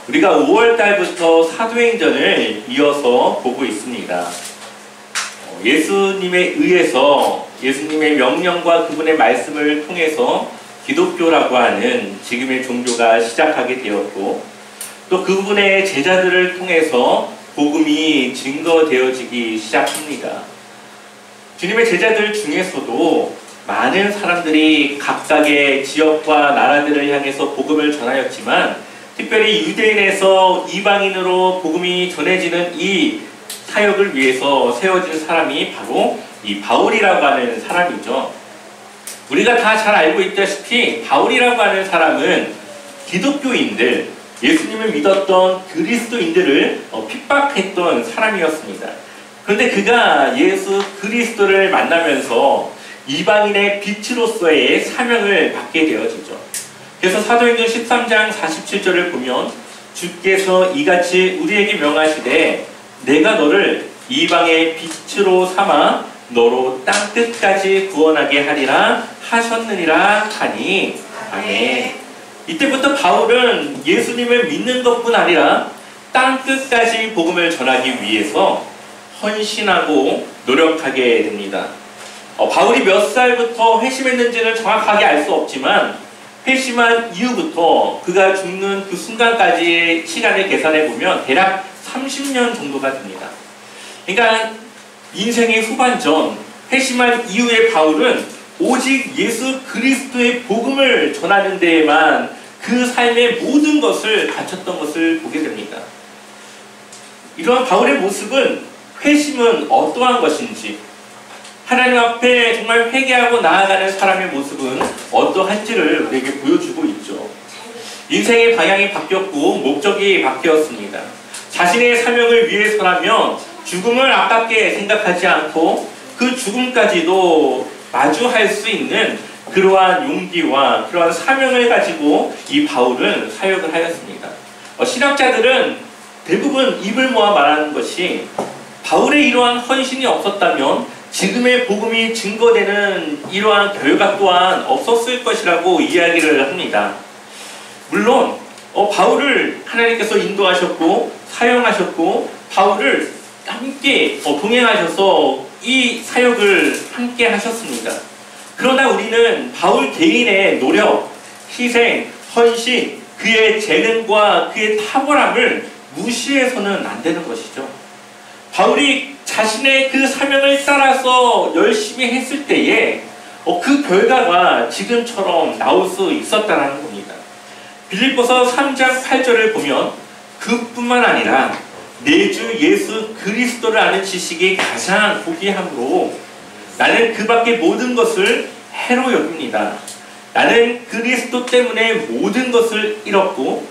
우리가 5월달부터 사도행전을 이어서 보고 있습니다. 예수님에 의해서 예수님의 명령과 그분의 말씀을 통해서 기독교라고 하는 지금의 종교가 시작하게 되었고, 또 그분의 제자들을 통해서 복음이 증거되어지기 시작합니다. 주님의 제자들 중에서도 많은 사람들이 각각의 지역과 나라들을 향해서 복음을 전하였지만, 특별히 유대인에서 이방인으로 복음이 전해지는 이 사역을 위해서 세워진 사람이 바로 이 바울이라고 하는 사람이죠. 우리가 다 잘 알고 있다시피 바울이라고 하는 사람은 기독교인들, 예수님을 믿었던 그리스도인들을 핍박했던 사람이었습니다. 그런데 그가 예수 그리스도를 만나면서 이방인의 빛으로서의 사명을 받게 되어지죠. 그래서 사도행전 13장 47절을 보면 주께서 이같이 우리에게 명하시되 내가 너를 이방의 빛으로 삼아 너로 땅끝까지 구원하게 하리라 하셨느니라 하니 아멘. 이때부터 바울은 예수님을 믿는 것뿐 아니라 땅끝까지 복음을 전하기 위해서 헌신하고 노력하게 됩니다. 바울이 몇 살부터 회심했는지는 정확하게 알 수 없지만 회심한 이후부터 그가 죽는 그 순간까지의 시간을 계산해 보면 대략 30년 정도가 됩니다. 그러니까 인생의 후반전, 회심한 이후의 바울은 오직 예수 그리스도의 복음을 전하는 데에만 그 삶의 모든 것을 바쳤던 것을 보게 됩니다. 이러한 바울의 모습은, 회심은 어떠한 것인지, 하나님 앞에 정말 회개하고 나아가는 사람의 모습은 어떠한지를 우리에게 보여주고 있죠. 인생의 방향이 바뀌었고 목적이 바뀌었습니다. 자신의 사명을 위해서라면 죽음을 아깝게 생각하지 않고 그 죽음까지도 마주할 수 있는 그러한 용기와 그러한 사명을 가지고 이 바울은 사역을 하였습니다. 신학자들은 대부분 입을 모아 말하는 것이, 바울의 이러한 헌신이 없었다면 지금의 복음이 증거되는 이러한 결과 또한 없었을 것이라고 이야기를 합니다. 물론 바울을 하나님께서 인도하셨고 사용하셨고 바울을 함께 동행하셔서 이 사역을 함께 하셨습니다. 그러나 우리는 바울 개인의 노력, 희생, 헌신, 그의 재능과 그의 탁월함을 무시해서는 안 되는 것이죠. 바울이 자신의 그 사명을 따라서 열심히 했을 때에 그 결과가 지금처럼 나올 수 있었다는 겁니다. 빌립보서 3장 8절을 보면 그뿐만 아니라 내 주 예수 그리스도를 아는 지식이 가장 고귀함으로 나는 그 밖의 모든 것을 해로 여깁니다. 나는 그리스도 때문에 모든 것을 잃었고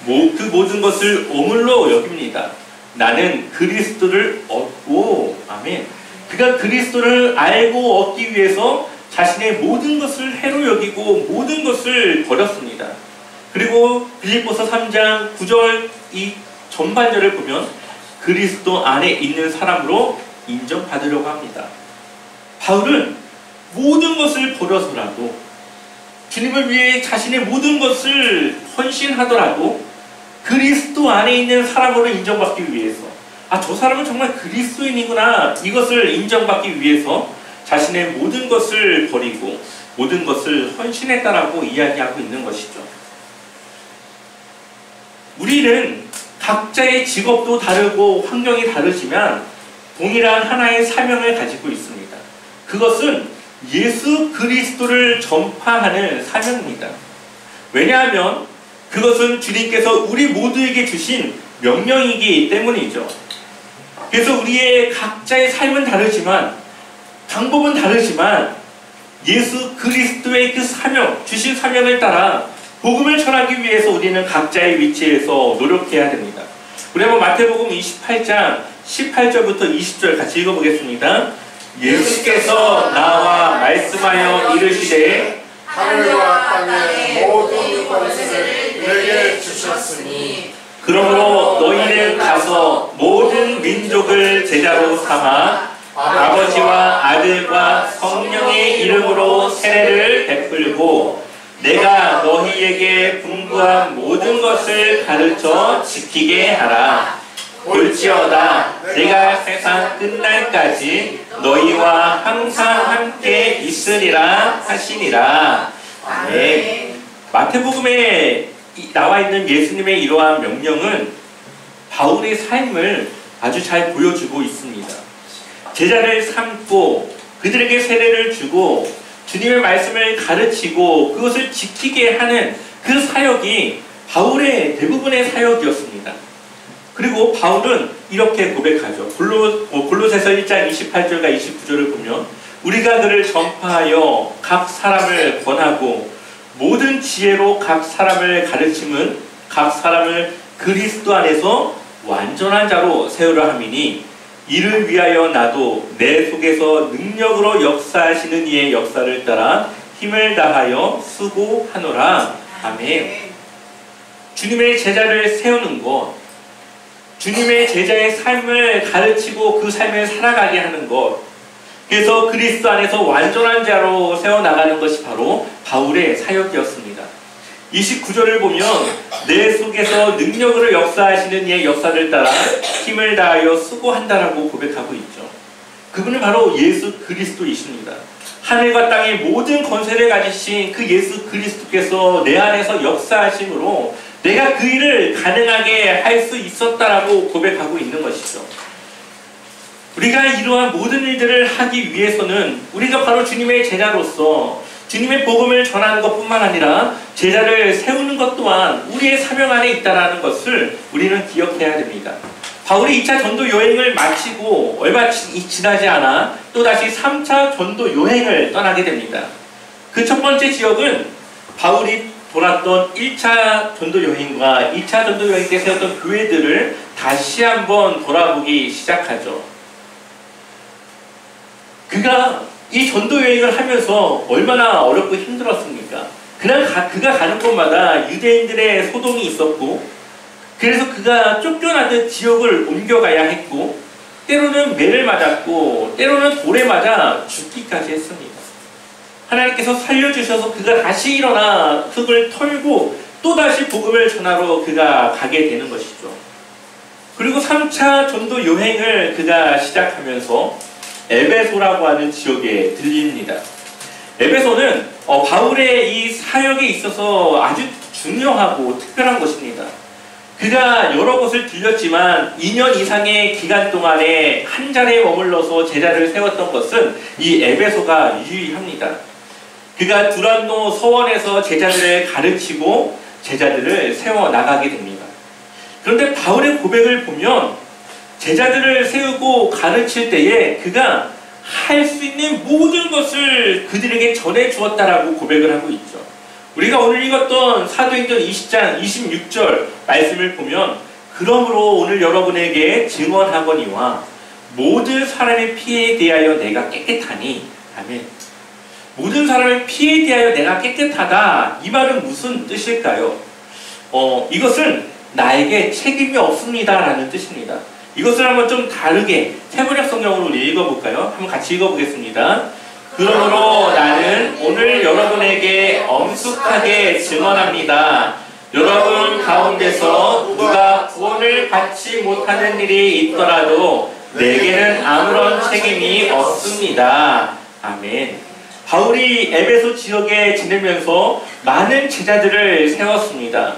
그 모든 것을 오물로 여깁니다. 나는 그리스도를 얻고, 아멘. 그가 그리스도를 알고 얻기 위해서 자신의 모든 것을 해로 여기고 모든 것을 버렸습니다. 그리고 빌립보서 3장 9절 이 전반절을 보면 그리스도 안에 있는 사람으로 인정받으려고 합니다. 바울은 모든 것을 버려서라도, 주님을 위해 자신의 모든 것을 헌신하더라도 그리스도 안에 있는 사람으로 인정받기 위해서, 저 사람은 정말 그리스도인이구나, 이것을 인정받기 위해서 자신의 모든 것을 버리고 모든 것을 헌신했다라고 이야기하고 있는 것이죠. 우리는 각자의 직업도 다르고 환경이 다르지만 동일한 하나의 사명을 가지고 있습니다. 그것은 예수 그리스도를 전파하는 사명입니다. 왜냐하면 그것은 주님께서 우리 모두에게 주신 명령이기 때문이죠. 그래서 우리의 각자의 삶은 다르지만, 방법은 다르지만 예수 그리스도의 그 사명, 주신 사명을 따라 복음을 전하기 위해서 우리는 각자의 위치에서 노력해야 됩니다. 우리 한번 마태복음 28장 18절부터 20절 같이 읽어보겠습니다. 예수께서 나와 말씀하여 이르시되 하늘과 땅의 모든 권세를 내게 주셨으니 그러므로 너희는 가서 모든 민족을 제자로 삼아 아버지와 아들과 성령의 이름으로 세례를 베풀고 내가 너희에게 분부한 모든 것을 가르쳐 지키게 하라. 볼지어다 내가 세상 끝날까지 너희와 항상 함께 있으리라 하시니라. 아멘. 마태복음에 나와 있는 예수님의 이러한 명령은 바울의 삶을 아주 잘 보여주고 있습니다. 제자를 삼고 그들에게 세례를 주고 주님의 말씀을 가르치고 그것을 지키게 하는 그 사역이 바울의 대부분의 사역이었습니다. 그리고 바울은 이렇게 고백하죠. 골로새서 1장 28절과 29절을 보면 우리가 그를 전파하여 각 사람을 권하고 모든 지혜로 각 사람을 가르침은 각 사람을 그리스도 안에서 완전한 자로 세우려 함이니 이를 위하여 나도 내 속에서 능력으로 역사하시는 이의 역사를 따라 힘을 다하여 수고하노라. 아멘. 주님의 제자를 세우는 것, 주님의 제자의 삶을 가르치고 그 삶을 살아가게 하는 것, 그래서 그리스도 안에서 완전한 자로 세워나가는 것이 바로 바울의 사역이었습니다. 29절을 보면 내 속에서 능력으로 역사하시는 이의 역사를 따라 힘을 다하여 수고한다라고 고백하고 있죠. 그분은 바로 예수 그리스도이십니다. 하늘과 땅의 모든 권세를 가지신 그 예수 그리스도께서 내 안에서 역사하심으로 내가 그 일을 가능하게 할 수 있었다라고 고백하고 있는 것이죠. 우리가 이러한 모든 일들을 하기 위해서는 우리가 바로 주님의 제자로서 주님의 복음을 전하는 것뿐만 아니라 제자를 세우는 것 또한 우리의 사명 안에 있다는 것을 우리는 기억해야 됩니다. 바울이 2차 전도 여행을 마치고 얼마 지나지 않아 또다시 3차 전도 여행을 떠나게 됩니다. 그 첫 번째 지역은 바울이 돌았던 1차 전도 여행과 2차 전도 여행 때 세웠던 교회들을 다시 한번 돌아보기 시작하죠. 그가 이 전도 여행을 하면서 얼마나 어렵고 힘들었습니까? 그가 가는 곳마다 유대인들의 소동이 있었고, 그래서 그가 쫓겨나던 지역을 옮겨가야 했고, 때로는 매를 맞았고, 때로는 돌에 맞아 죽기까지 했습니다. 하나님께서 살려주셔서 그가 다시 일어나 흙을 털고 또다시 복음을 전하러 그가 가게 되는 것이죠. 그리고 3차 전도 여행을 그가 시작하면서 에베소라고 하는 지역에 들립니다. 에베소는 바울의 이 사역에 있어서 아주 중요하고 특별한 곳입니다. 그가 여러 곳을 들렸지만 2년 이상의 기간 동안에 한 자리에 머물러서 제자를 세웠던 것은 이 에베소가 유일합니다. 그가 두란노 서원에서 제자들을 가르치고 제자들을 세워나가게 됩니다. 그런데 바울의 고백을 보면 제자들을 세우고 가르칠 때에 그가 할 수 있는 모든 것을 그들에게 전해주었다라고 고백을 하고 있죠. 우리가 오늘 읽었던 사도행전 20장 26절 말씀을 보면 그러므로 오늘 여러분에게 증언하거니와 모든 사람의 피에 대하여 내가 깨끗하니 아멘. 모든 사람의 피에 대하여 내가 깨끗하다. 이 말은 무슨 뜻일까요? 이것은 나에게 책임이 없습니다 라는 뜻입니다. 이것을 한번 좀 다르게 세번역 성경으로 우리 읽어볼까요? 한번 같이 읽어보겠습니다. 그러므로 나는 오늘 여러분에게 엄숙하게 증언합니다. 여러분 가운데서 누가 구원을 받지 못하는 일이 있더라도 내게는 아무런 책임이 없습니다. 아멘. 바울이 에베소 지역에 지내면서 많은 제자들을 세웠습니다.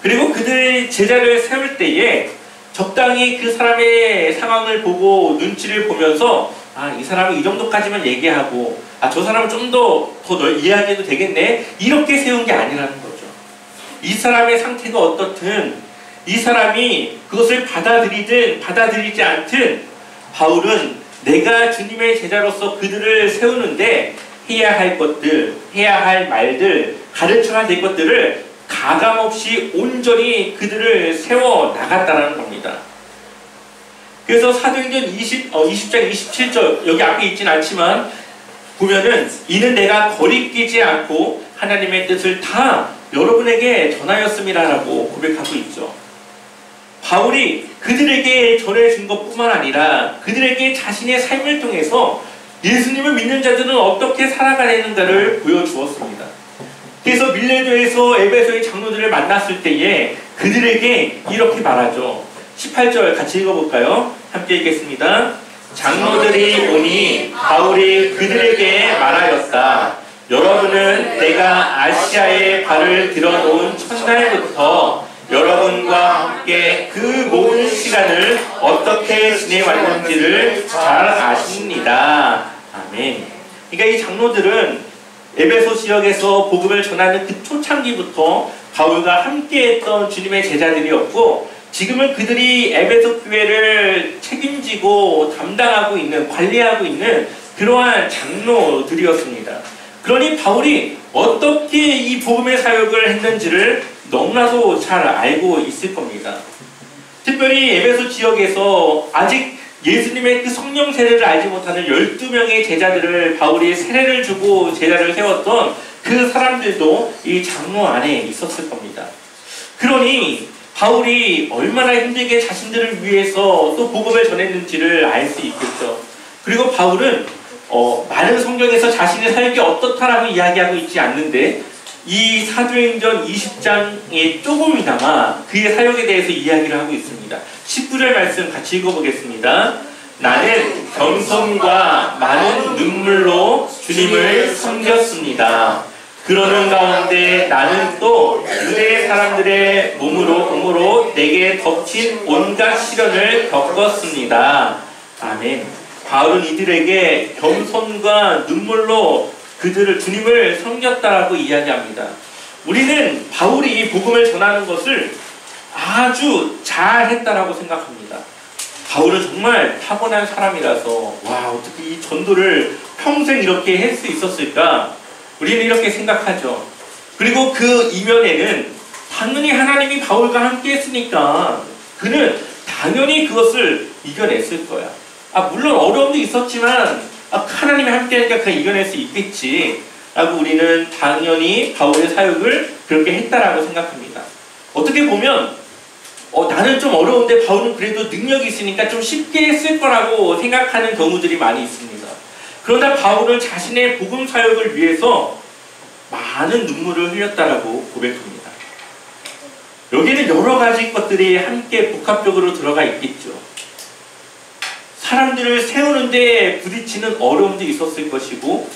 그리고 그들 제자를 세울 때에 적당히 그 사람의 상황을 보고 눈치를 보면서 이 사람은 이 정도까지만 얘기하고 저 사람은 좀 더 이해하게도 되겠네 이렇게 세운 게 아니라는 거죠. 이 사람의 상태가 어떻든 이 사람이 그것을 받아들이든 받아들이지 않든 바울은 내가 주님의 제자로서 그들을 세우는데 해야 할 것들, 해야 할 말들, 가르쳐야 될 것들을 가감없이 온전히 그들을 세워 나갔다는 겁니다. 그래서 사도행전 20장 27절 여기 앞에 있진 않지만 보면은 이는 내가 거리끼지 않고 하나님의 뜻을 다 여러분에게 전하였음이라고 고백하고 있죠. 바울이 그들에게 전해준 것뿐만 아니라 그들에게 자신의 삶을 통해서 예수님을 믿는 자들은 어떻게 살아가야 하는가를 보여주었습니다. 그래서 밀레도에서 에베소의 장로들을 만났을 때에 그들에게 이렇게 말하죠. 18절 같이 읽어볼까요? 함께 읽겠습니다. 장로들이 오니 바울이 그들에게 말하였다. 여러분은 내가 아시아에 발을 들어놓은 첫날부터 여러분과 함께 그 모든 시간을 어떻게 지내왔는지를 잘 아십니다. 아멘. 그러니까 이 장로들은 에베소 지역에서 복음을 전하는 그 초창기부터 바울과 함께했던 주님의 제자들이었고, 지금은 그들이 에베소 교회를 책임지고 담당하고 있는, 관리하고 있는 그러한 장로들이었습니다. 그러니 바울이 어떻게 이 복음의 사역을 했는지를 너무나도 잘 알고 있을 겁니다. 특별히 에베소 지역에서 아직 예수님의 그 성령 세례를 알지 못하는 12명의 제자들을 바울이 세례를 주고 제자를 세웠던 그 사람들도 이 장로 안에 있었을 겁니다. 그러니 바울이 얼마나 힘들게 자신들을 위해서 또 복음을 전했는지를 알 수 있겠죠. 그리고 바울은 많은 성경에서 자신의 사역이 어떻다라고 이야기하고 있지 않는데, 이 사도행전 20장에 조금이나마 그의 사역에 대해서 이야기를 하고 있습니다. 19절 말씀 같이 읽어보겠습니다. 나는 겸손과 많은 눈물로 주님을 섬겼습니다. 그러는 가운데 나는 또 유대 사람들의 몸으로 내게 덮친 온갖 시련을 겪었습니다. 아멘. 바울은 이들에게 겸손과 눈물로 그들을 주님을 섬겼다라고 이야기합니다. 우리는 바울이 복음을 전하는 것을 아주 잘했다라고 생각합니다. 바울은 정말 타고난 사람이라서 와, 어떻게 이 전도를 평생 이렇게 할 수 있었을까? 우리는 이렇게 생각하죠. 그리고 그 이면에는 당연히 하나님이 바울과 함께 했으니까 그는 당연히 그것을 이겨냈을 거야. 물론 어려움도 있었지만 하나님이 함께하니까 그냥 이겨낼 수 있겠지 라고 우리는 당연히 바울의 사역을 그렇게 했다라고 생각합니다. 어떻게 보면 나는 좀 어려운데 바울은 그래도 능력이 있으니까 좀 쉽게 했을 거라고 생각하는 경우들이 많이 있습니다. 그러나 바울은 자신의 복음 사역을 위해서 많은 눈물을 흘렸다라고 고백합니다. 여기에는 여러 가지 것들이 함께 복합적으로 들어가 있겠죠. 사람들을 세우는데 부딪히는 어려움도 있었을 것이고,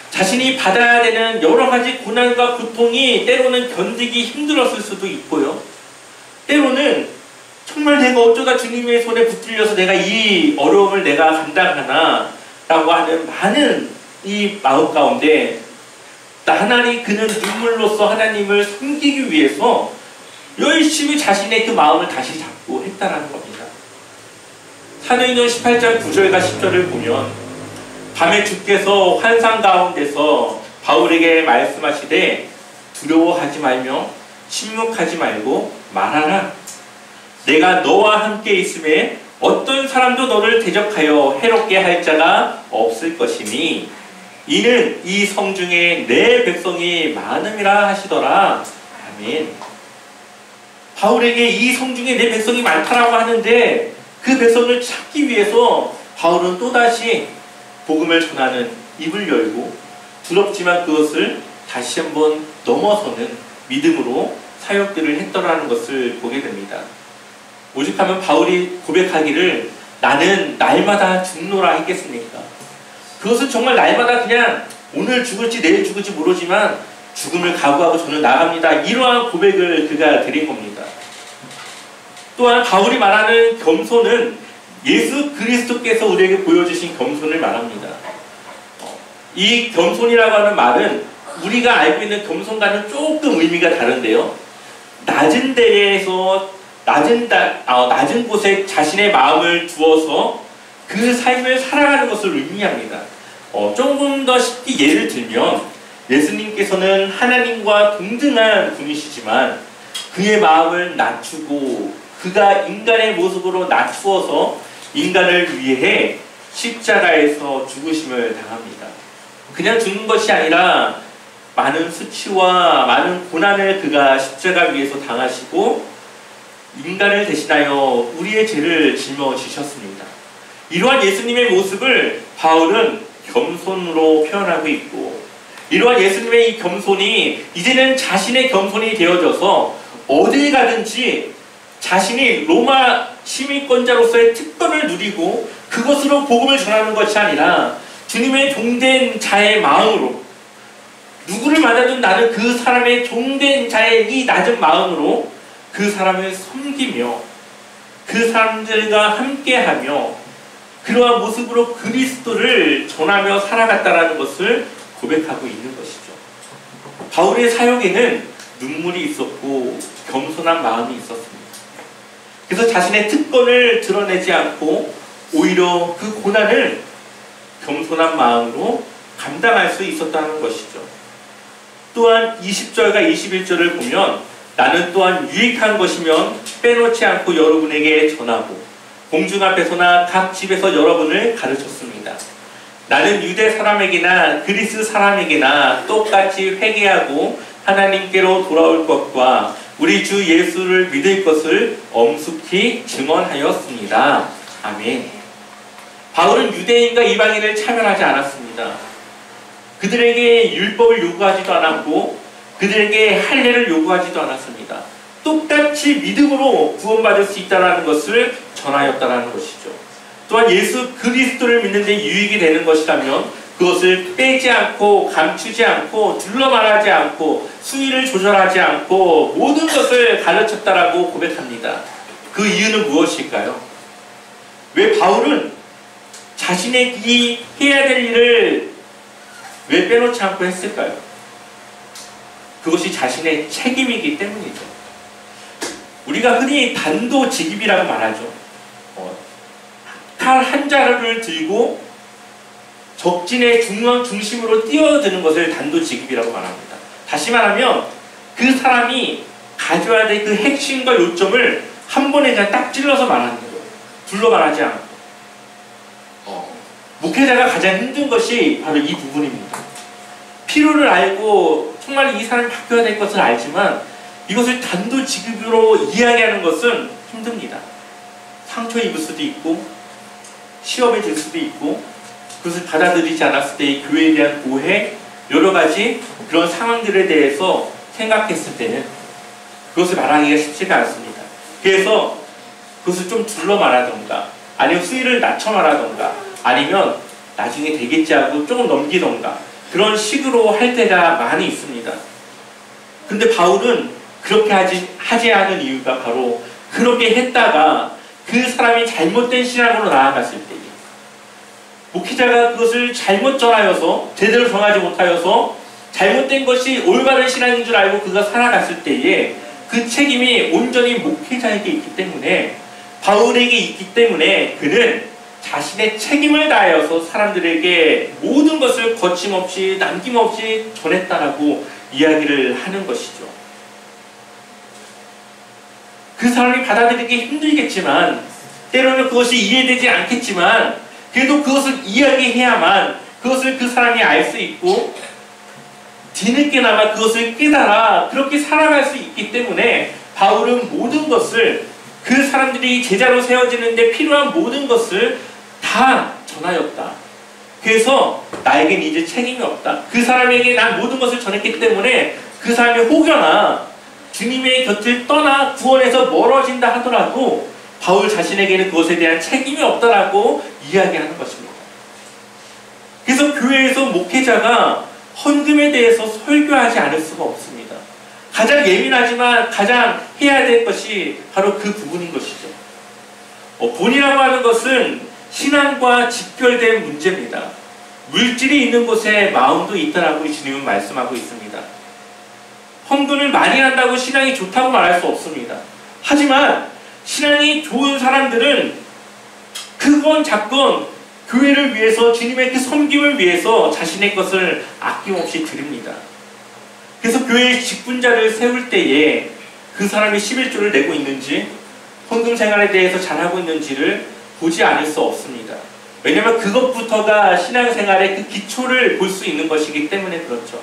자신이 받아야 되는 여러 가지 고난과 고통이 때로는 견디기 힘들었을 수도 있고요. 때로는 정말 내가 어쩌다 주님의 손에 붙들려서 내가 이 어려움을 내가 감당하나 라고 하는 많은 이 마음 가운데 하나님 그는 눈물로써 하나님을 섬기기 위해서 열심히 자신의 그 마음을 다시 잡고 했다라는 겁니다. 사도행전 18장 9절과 10절을 보면 밤에 주께서 환상 가운데서 바울에게 말씀하시되 두려워하지 말며 침묵하지 말고 말하라. 내가 너와 함께 있음에 어떤 사람도 너를 대적하여 해롭게 할 자가 없을 것이니 이는 이 성중에 내 백성이 많음이라 하시더라. 아멘. 바울에게 이 성중에 내 백성이 많다라고 하는데 그 백성을 찾기 위해서 바울은 또다시 복음을 전하는 입을 열고 두렵지만 그것을 다시 한번 넘어서는 믿음으로 사역들을 했더라는 것을 보게 됩니다. 오죽하면 바울이 고백하기를 나는 날마다 죽노라 했겠습니까? 그것은 정말 날마다 그냥 오늘 죽을지 내일 죽을지 모르지만 죽음을 각오하고 저는 나갑니다. 이러한 고백을 그가 드린 겁니다. 또한 바울이 말하는 겸손은 예수 그리스도께서 우리에게 보여주신 겸손을 말합니다. 이 겸손이라고 하는 말은 우리가 알고 있는 겸손과는 조금 의미가 다른데요. 낮은 데에서 낮은 곳에 자신의 마음을 두어서 그 삶을 살아가는 것을 의미합니다. 조금 더 쉽게 예를 들면 예수님께서는 하나님과 동등한 분이시지만 그의 마음을 낮추고 그가 인간의 모습으로 낮추어서 인간을 위해 십자가에서 죽으심을 당합니다. 그냥 죽는 것이 아니라 많은 수치와 많은 고난을 그가 십자가 위에서 당하시고 인간을 대신하여 우리의 죄를 짊어지셨습니다. 이러한 예수님의 모습을 바울은 겸손으로 표현하고 있고 이러한 예수님의 이 겸손이 이제는 자신의 겸손이 되어져서 어딜 가든지 자신이 로마 시민권자로서의 특권을 누리고 그것으로 복음을 전하는 것이 아니라 주님의 종된 자의 마음으로, 누구를 만나든 나는 그 사람의 종된 자의 이 낮은 마음으로 그 사람을 섬기며 그 사람들과 함께하며 그러한 모습으로 그리스도를 전하며 살아갔다라는 것을 고백하고 있는 것이죠. 바울의 사역에는 눈물이 있었고 겸손한 마음이 있었습니다. 그래서 자신의 특권을 드러내지 않고 오히려 그 고난을 겸손한 마음으로 감당할 수 있었다는 것이죠. 또한 20절과 21절을 보면 나는 또한 유익한 것이면 빼놓지 않고 여러분에게 전하고 공중 앞에서나 각 집에서 여러분을 가르쳤습니다. 나는 유대 사람에게나 그리스 사람에게나 똑같이 회개하고 하나님께로 돌아올 것과 우리 주 예수를 믿을 것을 엄숙히 증언하였습니다. 아멘. 바울은 유대인과 이방인을 차별하지 않았습니다. 그들에게 율법을 요구하지도 않았고 그들에게 할례를 요구하지도 않았습니다. 똑같이 믿음으로 구원받을 수 있다는 것을 전하였다는 것이죠. 또한 예수 그리스도를 믿는 데 유익이 되는 것이라면 그것을 빼지 않고 감추지 않고 둘러 말하지 않고 수위를 조절하지 않고 모든 것을 가르쳤다라고 고백합니다. 그 이유는 무엇일까요? 왜 바울은 자신의 이 해야 될 일을 왜 빼놓지 않고 했을까요? 그것이 자신의 책임이기 때문이죠. 우리가 흔히 단도직입이라고 말하죠. 칼 한 자루를 들고 적진의 중심으로 뛰어드는 것을 단도직입이라고 말합니다. 다시 말하면 그 사람이 가져야 될 그 핵심과 요점을 한 번에 그냥 딱 찔러서 말하는 거예요. 둘러 말하지 않고. 목회자가 가장 힘든 것이 바로 이 부분입니다. 필요를 알고 정말 이 사람이 바뀌어야 될 것을 알지만 이것을 단도직입으로 이야기하는 것은 힘듭니다. 상처 입을 수도 있고 시험에 들 수도 있고 그것을 받아들이지 않았을 때의 교회에 대한 오해, 여러 가지 그런 상황들에 대해서 생각했을 때는 그것을 말하기가 쉽지가 않습니다. 그래서 그것을 좀 둘러 말하던가 아니면 수위를 낮춰 말하던가 아니면 나중에 되겠지 하고 조금 넘기던가 그런 식으로 할 때가 많이 있습니다. 근데 바울은 그렇게 하지 않은 이유가 바로 그렇게 했다가 그 사람이 잘못된 신앙으로 나아갔을 때에 목회자가 그것을 잘못 전하여서 제대로 정하지 못하여서 잘못된 것이 올바른 신앙인 줄 알고 그가 살아갔을 때에 그 책임이 온전히 목회자에게 있기 때문에 바울에게 있기 때문에 그는 자신의 책임을 다하여서 사람들에게 모든 것을 거침없이 남김없이 전했다라고 이야기를 하는 것이죠. 그 사람이 받아들이기 힘들겠지만 때로는 그것이 이해되지 않겠지만 그래도 그것을 이야기해야만 그것을 그 사람이 알 수 있고 뒤늦게나마 그것을 깨달아 그렇게 살아갈 수 있기 때문에 바울은 모든 것을 그 사람들이 제자로 세워지는데 필요한 모든 것을 다 전하였다. 그래서 나에겐 이제 책임이 없다. 그 사람에게 난 모든 것을 전했기 때문에 그 사람이 혹여나 주님의 곁을 떠나 구원에서 멀어진다 하더라도 바울 자신에게는 그것에 대한 책임이 없다라고 이야기하는 것입니다. 그래서 교회에서 목회자가 헌금에 대해서 설교하지 않을 수가 없습니다. 가장 예민하지만 가장 해야 될 것이 바로 그 부분인 것이죠. 돈이라고 하는 것은 신앙과 직결된 문제입니다. 물질이 있는 곳에 마음도 있다라고 주님은 말씀하고 있습니다. 헌금을 많이 한다고 신앙이 좋다고 말할 수 없습니다. 하지만 신앙이 좋은 사람들은 크건 작건 교회를 위해서 주님의 그 섬김을 위해서 자신의 것을 아낌없이 드립니다. 그래서 교회의 직분자를 세울 때에 그 사람이 11조를 내고 있는지 헌금 생활에 대해서 잘하고 있는지를 보지 않을 수 없습니다. 왜냐하면 그것부터가 신앙생활의 그 기초를 볼 수 있는 것이기 때문에 그렇죠.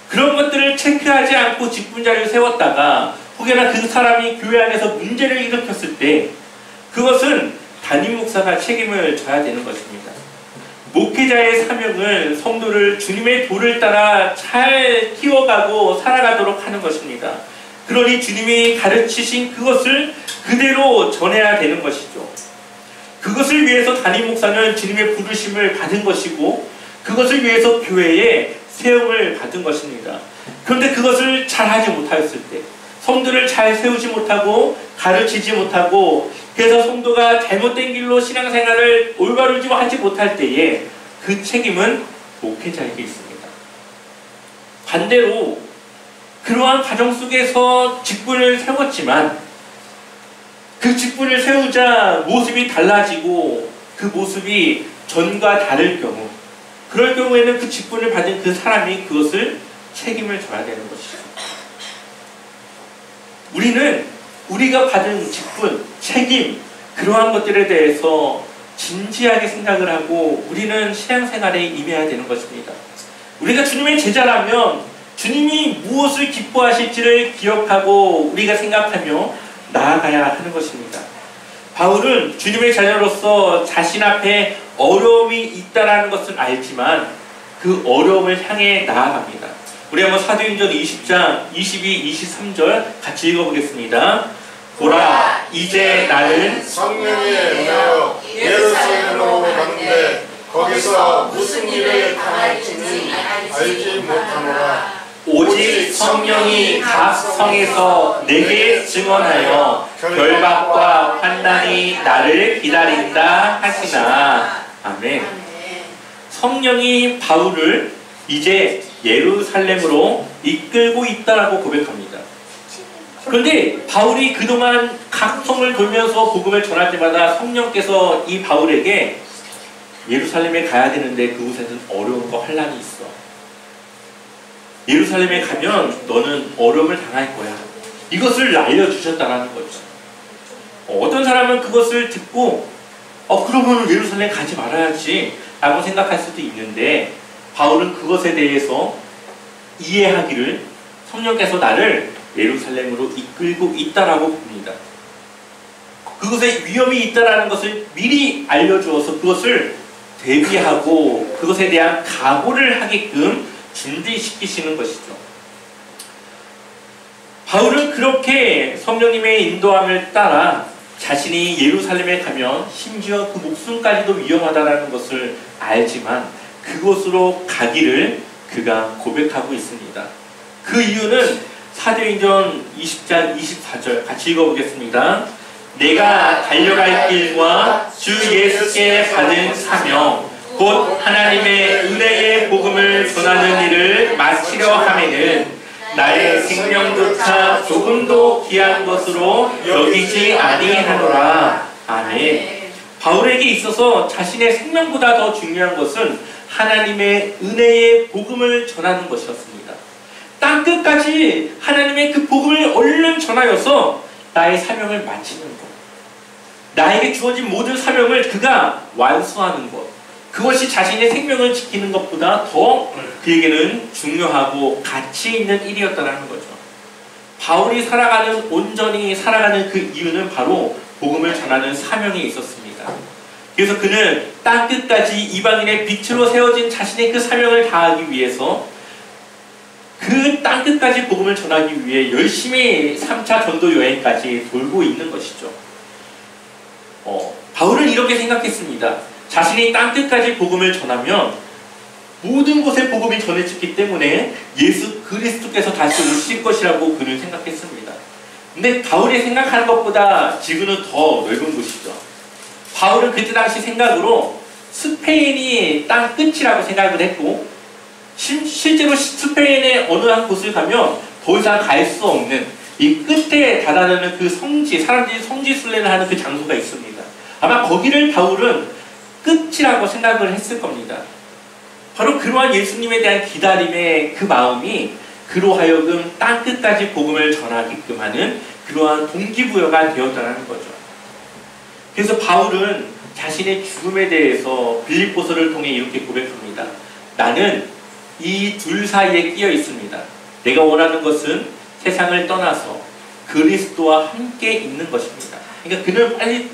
그런 것들을 체크하지 않고 직분자를 세웠다가 혹여나 그 사람이 교회 안에서 문제를 일으켰을 때 그것은 담임 목사가 책임을 져야 되는 것입니다. 목회자의 사명은 성도를 주님의 도를 따라 잘 키워가고 살아가도록 하는 것입니다. 그러니 주님이 가르치신 그것을 그대로 전해야 되는 것이죠. 그것을 위해서 담임 목사는 주님의 부르심을 받은 것이고 그것을 위해서 교회에 세움을 받은 것입니다. 그런데 그것을 잘하지 못하였을 때, 성도를 잘 세우지 못하고 가르치지 못하고 그래서 성도가 잘못된 길로 신앙생활을 올바르지 하지 못할 때에 그 책임은 목회자에게 있습니다. 반대로 그러한 과정 속에서 직분을 세웠지만 그 직분을 세우자 모습이 달라지고 그 모습이 전과 다를 경우, 그럴 경우에는 그 직분을 받은 그 사람이 그것을 책임을 져야 되는 것이죠. 우리는 우리가 받은 직분, 책임, 그러한 것들에 대해서 진지하게 생각을 하고 우리는 신앙생활에 임해야 되는 것입니다. 우리가 주님의 제자라면 주님이 무엇을 기뻐하실지를 기억하고 우리가 생각하며 나아가야 하는 것입니다. 바울은 주님의 자녀로서 자신 앞에 어려움이 있다는 것을 알지만 그 어려움을 향해 나아갑니다. 우리 한번 사도행전 20장 22, 23절 같이 읽어보겠습니다. 보라, 이제 나는 성령에 은혜로 예루살렘으로 가는데 거기서 무슨 일을 당할지는 알지 못하노라. 오직 성령이 각 성에서 내게 증언하여 결박과 환난이 나를 기다린다 하시나. 아멘. 성령이 바울을 이제 예루살렘으로 이끌고 있다라고 고백합니다. 그런데 바울이 그동안 각 성을 돌면서 복음을 전할 때마다 성령께서 이 바울에게 예루살렘에 가야 되는데 그곳에는 어려움과 환난이 있어. 예루살렘에 가면 너는 어려움을 당할 거야. 이것을 알려주셨다는 거죠. 어떤 사람은 그것을 듣고 그러면 예루살렘 가지 말아야지 라고 생각할 수도 있는데 바울은 그것에 대해서 이해하기를 성령께서 나를 예루살렘으로 이끌고 있다라고 봅니다. 그것에 위험이 있다라는 것을 미리 알려주어서 그것을 대비하고 그것에 대한 각오를 하게끔 준비시키시는 것이죠. 바울은 그렇게 성령님의 인도함을 따라 자신이 예루살렘에 가면 심지어 그 목숨까지도 위험하다는 것을 알지만 그곳으로 가기를 그가 고백하고 있습니다. 그 이유는 사도행전 20장 24절 같이 읽어보겠습니다. 내가 달려갈 길과 주 예수께 받은 사명 곧 하나님의 은혜의 복음을 전하는 일을 마치려 하면은 나의 생명조차 조금도 귀한 것으로 여기지 아니하노라. 아멘. 바울에게 있어서 자신의 생명보다 더 중요한 것은 하나님의 은혜의 복음을 전하는 것이었습니다. 땅끝까지 하나님의 그 복음을 얼른 전하여서 나의 사명을 마치는 것, 나에게 주어진 모든 사명을 그가 완수하는 것, 그것이 자신의 생명을 지키는 것보다 더 그에게는 중요하고 가치 있는 일이었다는 거죠. 바울이 온전히 살아가는 그 이유는 바로 복음을 전하는 사명에 있었습니다. 그래서 그는 땅끝까지 이방인의 빛으로 세워진 자신의 그 사명을 다하기 위해서 그 땅끝까지 복음을 전하기 위해 열심히 3차 전도 여행까지 돌고 있는 것이죠. 바울은 이렇게 생각했습니다. 자신이 땅끝까지 복음을 전하면 모든 곳에 복음이 전해지기 때문에 예수 그리스도께서 다시 오실 것이라고 그는 생각했습니다. 근데 바울이 생각하는 것보다 지구는 더 넓은 곳이죠. 바울은 그때 당시 생각으로 스페인이 땅끝이라고 생각을 했고 실제로 스페인의 어느 한 곳을 가면 더 이상 갈 수 없는 이 끝에 다다르는 그 성지, 사람들이 성지순례를 하는 그 장소가 있습니다. 아마 거기를 바울은 끝이라고 생각을 했을 겁니다. 바로 그러한 예수님에 대한 기다림의 그 마음이 그로 하여금 땅끝까지 복음을 전하게끔 하는 그러한 동기부여가 되었다는 거죠. 그래서 바울은 자신의 죽음에 대해서 빌립보서를 통해 이렇게 고백합니다. 나는 이 둘 사이에 끼어 있습니다. 내가 원하는 것은 세상을 떠나서 그리스도와 함께 있는 것입니다. 그러니까 그는 빨리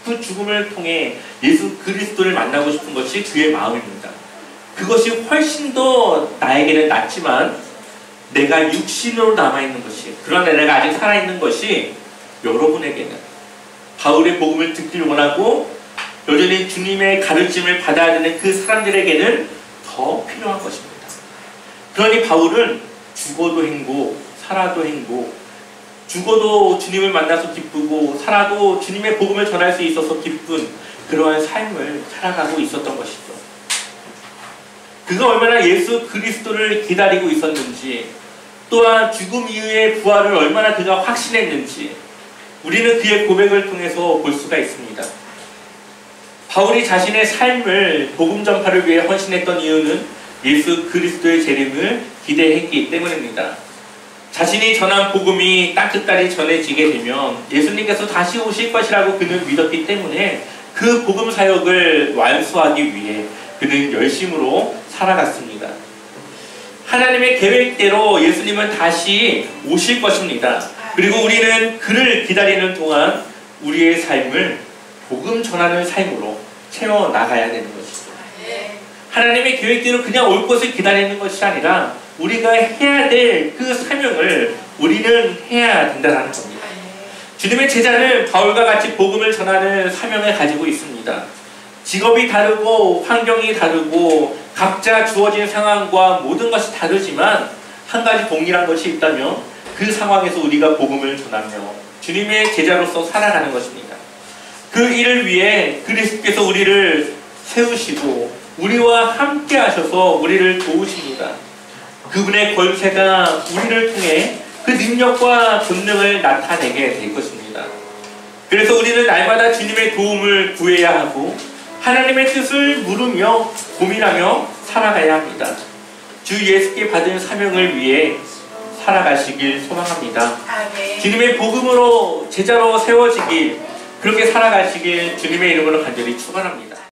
그 죽음을 통해 예수 그리스도를 만나고 싶은 것이 그의 마음입니다. 그것이 훨씬 더 나에게는 낫지만 내가 육신으로 남아있는 것이, 그러나 내가 아직 살아있는 것이 여러분에게는 바울의 복음을 듣기를 원하고 여전히 주님의 가르침을 받아야 되는 그 사람들에게는 더 필요한 것입니다. 그러니 바울은 죽어도 행복, 살아도 행복, 죽어도 주님을 만나서 기쁘고 살아도 주님의 복음을 전할 수 있어서 기쁜 그러한 삶을 살아가고 있었던 것이죠. 그가 얼마나 예수 그리스도를 기다리고 있었는지, 또한 죽음 이후의 부활을 얼마나 그가 확신했는지 우리는 그의 고백을 통해서 볼 수가 있습니다. 바울이 자신의 삶을 복음 전파를 위해 헌신했던 이유는 예수 그리스도의 재림을 기대했기 때문입니다. 자신이 전한 복음이 땅끝까지 전해지게 되면 예수님께서 다시 오실 것이라고 그는 믿었기 때문에 그 복음 사역을 완수하기 위해 그는 열심으로 살아갔습니다. 하나님의 계획대로 예수님은 다시 오실 것입니다. 그리고 우리는 그를 기다리는 동안 우리의 삶을 복음 전하는 삶으로 채워나가야 되는 것이죠. 하나님의 계획대로 그냥 올 것을 기다리는 것이 아니라 우리가 해야 될 그 사명을 우리는 해야 된다는 겁니다. 주님의 제자는 바울과 같이 복음을 전하는 사명을 가지고 있습니다. 직업이 다르고 환경이 다르고 각자 주어진 상황과 모든 것이 다르지만 한 가지 동일한 것이 있다면 그 상황에서 우리가 복음을 전하며 주님의 제자로서 살아가는 것입니다. 그 일을 위해 그리스도께서 우리를 세우시고 우리와 함께 하셔서 우리를 도우십니다. 그분의 권세가 우리를 통해 그 능력과 권능을 나타내게 될 것입니다. 그래서 우리는 날마다 주님의 도움을 구해야 하고 하나님의 뜻을 물으며 고민하며 살아가야 합니다. 주 예수께 받은 사명을 위해 살아가시길 소망합니다. 주님의 복음으로 제자로 세워지길, 그렇게 살아가시길 주님의 이름으로 간절히 축원합니다.